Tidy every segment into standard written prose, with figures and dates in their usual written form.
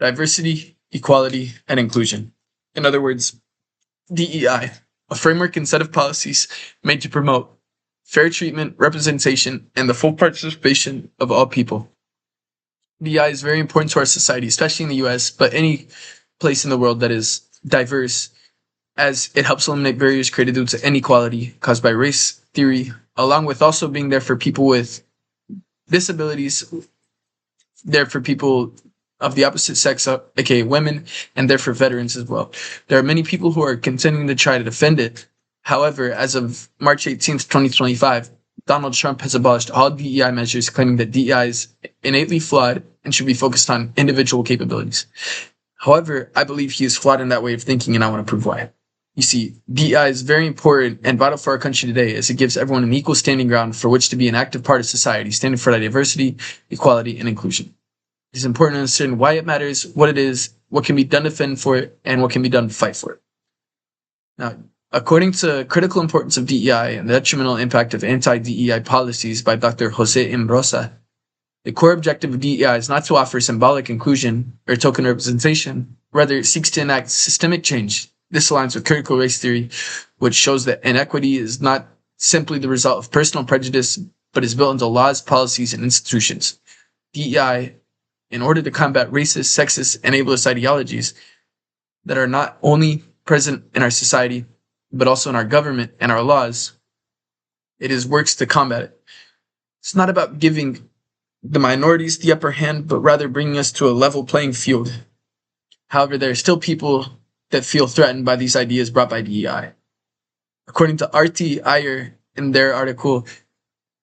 diversity, equality, and inclusion. In other words, DEI, a framework and set of policies made to promote fair treatment, representation, and the full participation of all people. DEI is very important to our society, especially in the US, but any place in the world that is diverse, as it helps eliminate barriers created due to inequality caused by race theory, along with also being there for people with disabilities, there for people of the opposite sex, aka women, and there for veterans as well. There are many people who are continuing to try to defend it. However, as of March 18th, 2025, Donald Trump has abolished all DEI measures, claiming that DEI is innately flawed and should be focused on individual capabilities. However, I believe he is flawed in that way of thinking, and I want to prove why. You see, DEI is very important and vital for our country today, as it gives everyone an equal standing ground for which to be an active part of society, standing for diversity, equality, and inclusion. It is important to understand why it matters, what it is, what can be done to defend for it, and what can be done to fight for it. Now, according to Critical Importance of DEI and the Detrimental Impact of Anti-DEI Policies by Dr. Jose M. Rosa, the core objective of DEI is not to offer symbolic inclusion or token representation. Rather, it seeks to enact systemic change. This aligns with critical race theory, which shows that inequity is not simply the result of personal prejudice, but is built into laws, policies, and institutions. DEI, in order to combat racist, sexist, and ableist ideologies that are not only present in our society, but also in our government and our laws, it works to combat it. It's not about giving the minorities the upper hand, but rather bringing us to a level playing field. However, there are still people that feel threatened by these ideas brought by DEI. According to R.T. Iyer in their article,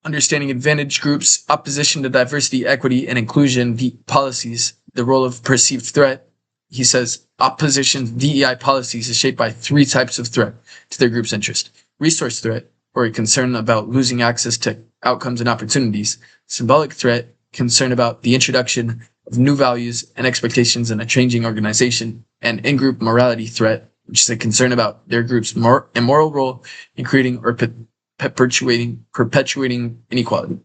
Understanding Advantage Groups, Opposition to Diversity, Equity, and Inclusion Policies, the Role of Perceived Threat, he says, opposition to DEI policies is shaped by three types of threat to their group's interest. Resource threat, or a concern about losing access to outcomes and opportunities. Symbolic threat, concern about the introduction of new values and expectations in a changing organization. And in-group morality threat, which is a concern about their group's immoral role in creating or perpetuating inequality.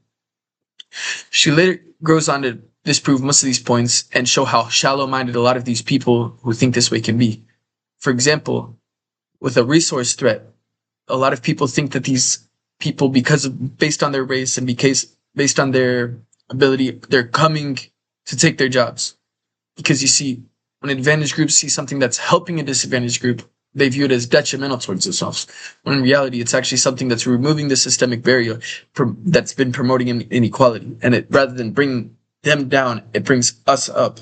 She later goes on to disprove most of these points and show how shallow-minded a lot of these people who think this way can be. For example, with a resource threat, a lot of people think that these people, based on their race and based on their ability, they're coming to take their jobs. Because you see, when advantage groups see something that's helping a disadvantaged group, they view it as detrimental towards themselves. When in reality, it's actually something that's removing the systemic barrier that's been promoting inequality. And rather than bringing them down, it brings us up.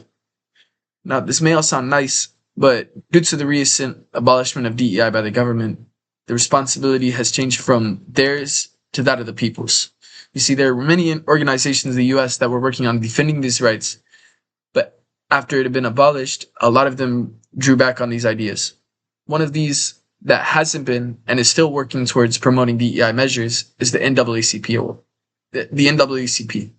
Now, this may all sound nice, but due to the recent abolishment of DEI by the government, the responsibility has changed from theirs to that of the people's. You see, there were many organizations in the US that were working on defending these rights, but after it had been abolished, a lot of them drew back on these ideas. One of these that hasn't been and is still working towards promoting DEI measures is the NAACP. The NAACP.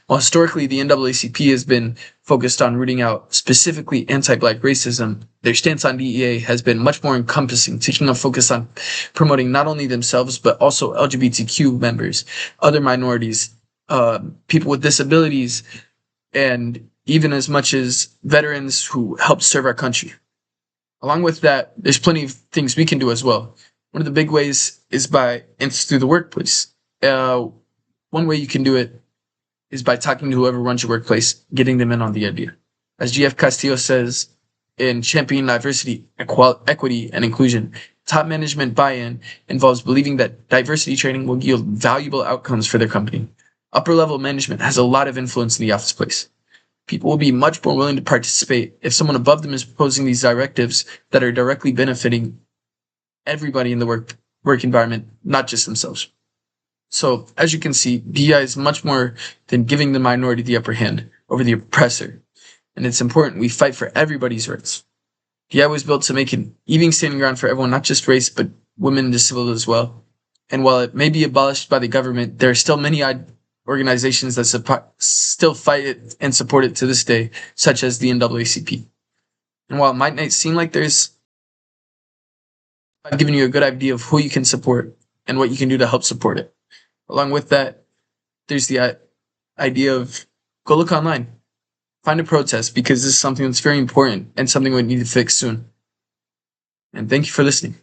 While historically the NAACP has been focused on rooting out specifically anti-Black racism, their stance on DEI has been much more encompassing, taking a focus on promoting not only themselves but also LGBTQ members, other minorities, people with disabilities, and even as much as veterans who helped serve our country. Along with that, there's plenty of things we can do as well. One of the big ways is through the workplace. One way you can do it is by talking to whoever runs your workplace, getting them in on the idea. As G.F. Castillo says in Championing Diversity, Equity, and Inclusion, top management buy-in involves believing that diversity training will yield valuable outcomes for their company. Upper-level management has a lot of influence in the office place. People will be much more willing to participate if someone above them is proposing these directives that are directly benefiting everybody in the work environment, not just themselves. So, as you can see, DEI is much more than giving the minority the upper hand over the oppressor. And it's important we fight for everybody's rights. DEI was built to make an even standing ground for everyone, not just race, but women and disabled as well. And while it may be abolished by the government, there are still many organizations that still fight it and support it to this day, such as the NAACP. And while it might not seem like I've given you a good idea of who you can support and what you can do to help support it. Along with that, there's the idea of go look online. Find a protest because this is something that's very important and something we need to fix soon. And thank you for listening.